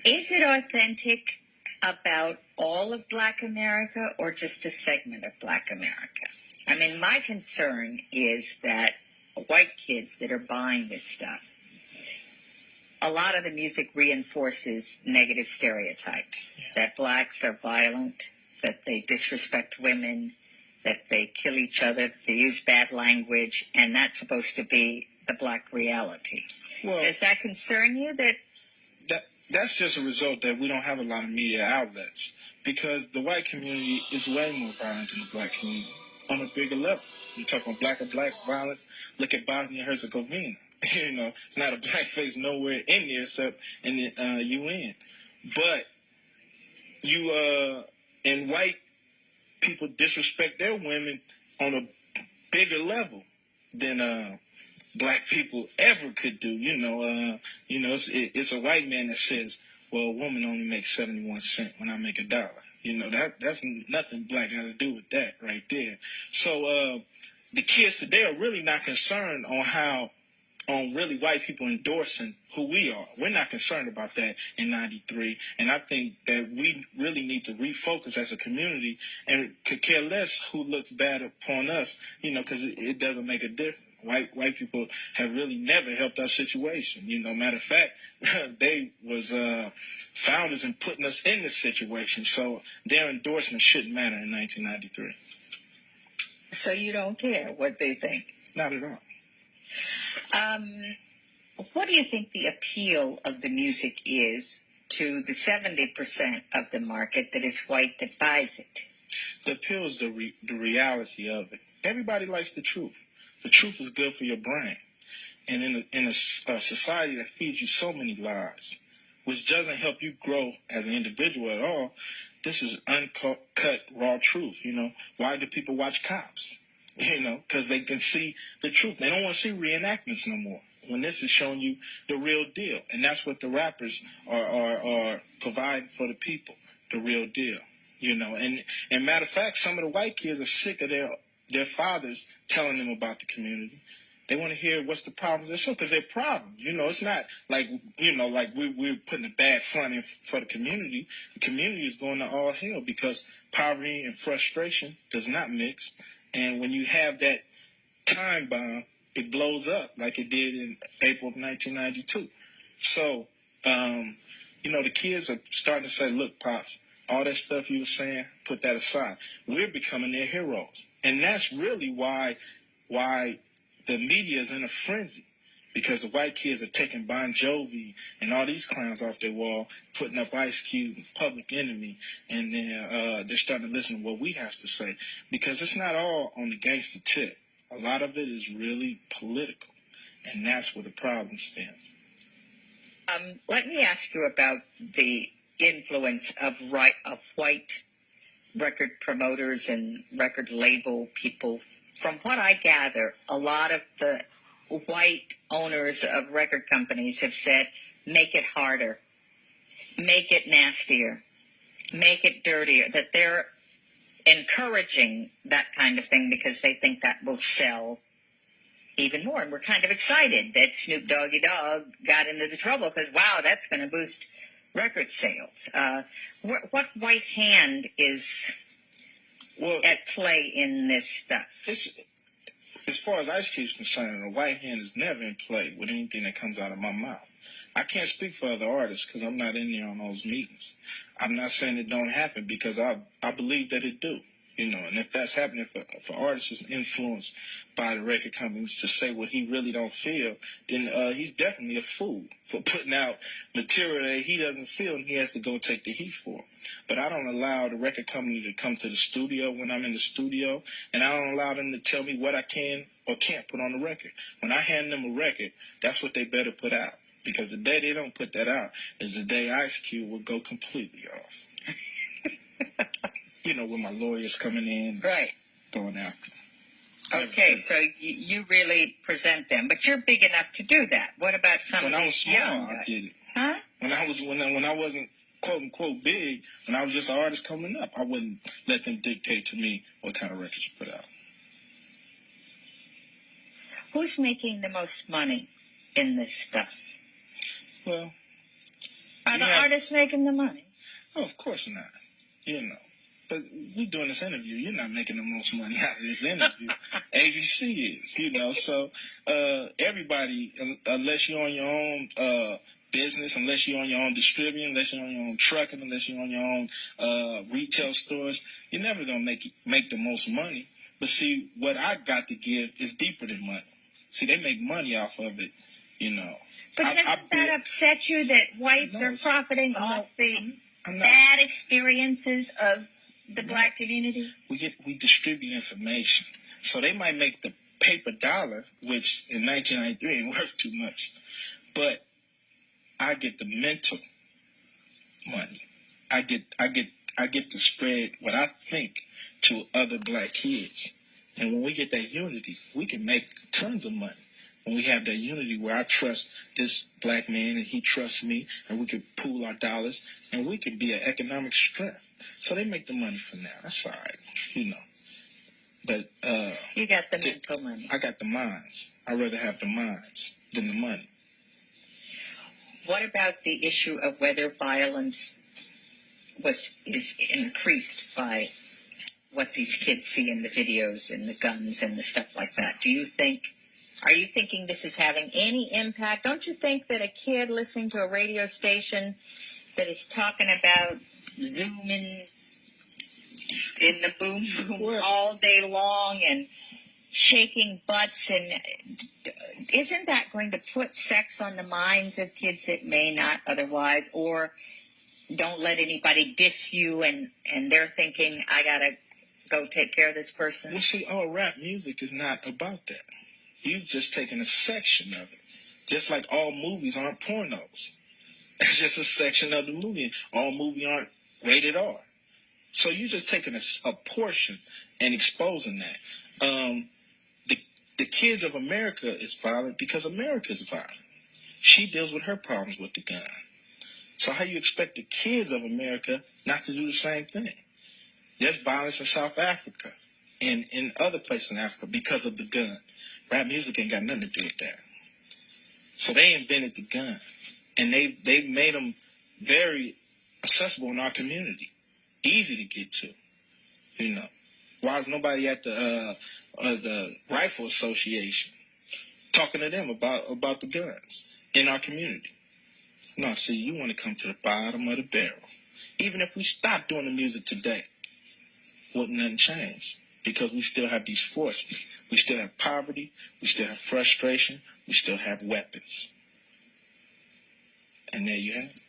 Is it authentic about all of Black America or just a segment of Black America? I mean, my concern is that white kids that are buying this stuff, a lot of the music reinforces negative stereotypes, that blacks are violent, that they disrespect women, that they kill each other, that they use bad language, and that's supposed to be the black reality. Well, does that concern you? That's just a result that we don't have a lot of media outlets, because the white community is way more violent than the black community on a bigger level. You talk about black on black violence, look at Bosnia and Herzegovina. It's not a black face nowhere in there except in the UN. But and white people disrespect their women on a bigger level than black people ever could do. It's a white man that says, well, a woman only makes 71 cents when I make $1. That's nothing black got to do with that right there. So the kids today are really not concerned on really white people endorsing who we are. We're not concerned about that in 93. And I think that we really need to refocus as a community and could care less who looks bad upon us, because it doesn't make a difference. White people have really never helped our situation. Matter of fact, they was founders in putting us in this situation. So their endorsement shouldn't matter in 1993. So you don't care what they think? Not at all. What do you think the appeal of the music is to the 70% of the market that is white that buys it? The appeal is the reality of it. Everybody likes the truth. The truth is good for your brain. And in a society that feeds you so many lies, which doesn't help you grow as an individual at all, this is uncut, raw truth. Why do people watch Cops? Because they can see the truth. They don't want to see reenactments no more, when this is showing you the real deal. And that's what the rappers are providing for the people, the real deal. And matter of fact, some of the white kids are sick of their fathers telling them about the community. They want to hear what's the problems. It's because they're problems. It's not like, like we're putting a bad front in for the community. The community is going to all hell because poverty and frustration does not mix. And when you have that time bomb, it blows up like it did in April of 1992. So, the kids are starting to say, look, Pops, all that stuff you were saying, put that aside. We're becoming their heroes. And that's really why the media is in a frenzy, because the white kids are taking Bon Jovi and all these clowns off their wall, putting up Ice Cube and Public Enemy, and then they're starting to listen to what we have to say, because it's not all on the gangster tip. A lot of it is really political, and that's where the problem stems. Let me ask you about the influence of white record promoters and record label people. From what I gather, a lot of the white owners of record companies have said, make it harder, make it nastier, make it dirtier, that they're encouraging that kind of thing because they think that will sell even more. And we're kind of excited that Snoop Doggy Dogg got into the trouble because, wow, that's going to boost record sales. What white hand is at play in this stuff? As far as Ice Cube is concerned, a white hand is never in play with anything that comes out of my mouth. I can't speak for other artists because I'm not in there on those meetings. I'm not saying it don't happen because I believe that it do. And if that's happening for artists is influenced by the record companies to say what he really don't feel, then he's definitely a fool for putting out material that he doesn't feel and he has to go take the heat for. But I don't allow the record company to come to the studio when I'm in the studio, and I don't allow them to tell me what I can or can't put on the record. When I hand them a record, that's what they better put out. Because the day they don't put that out is the day Ice Cube will go completely off. With my lawyers coming in, right, going after. Okay, so you really present them, but you're big enough to do that. What about somebody young? When I was small, young? I did it. Huh? When I wasn't quote unquote big, when I was just an artist coming up, I wouldn't let them dictate to me what kind of records to put out. Who's making the most money in this stuff? Well, Are You the have- artists making the money? Oh, of course not. You know. But we doing this interview. You're not making the most money out of this interview. ABC is, you know. So everybody, unless you're on your own business, unless you're on your own distributing, unless you're on your own trucking, unless you're on your own retail stores, you're never gonna make the most money. But see, what I got to give is deeper than money. See, they make money off of it, you know. But doesn't that upset you that whites are profiting off the bad experiences of the black community? We distribute information. So they might make the paper dollar, which in 1993 ain't worth too much. But I get the mental money. I get to spread what I think to other black kids. And when we get that unity, we can make tons of money. When we have that unity where I trust this black man and he trusts me, and we can pool our dollars, and we can be an economic strength. So they make the money from that. That's all right, you know. But you got the mental money. I got the minds. I'd rather have the minds than the money. What about the issue of whether violence is increased by what these kids see in the videos and the guns and the stuff like that? Are you thinking this is having any impact? Don't you think that a kid listening to a radio station that is talking about zooming in the boom boom all day long and shaking butts, and isn't that going to put sex on the minds of kids that may not otherwise, or don't let anybody diss you and they're thinking, I gotta go take care of this person? Well, see, all rap music is not about that. You've just taken a section of it. Just like all movies aren't pornos. It's just a section of the movie. All movies aren't rated R. So you're just taking a portion and exposing that. The kids of America is violent because America is violent. She deals with her problems with the gun. So how you expect the kids of America not to do the same thing? There's violence in South Africa and in other places in Africa because of the gun. Rap music ain't got nothing to do with that. So they invented the gun, and they made them very accessible in our community, easy to get to. You know, why is nobody at the Rifle Association talking to them about the guns in our community? No, see, you want to come to the bottom of the barrel. Even if we stopped doing the music today, wouldn't nothing change. Because we still have these forces. We still have poverty. We still have frustration. We still have weapons. And there you have it.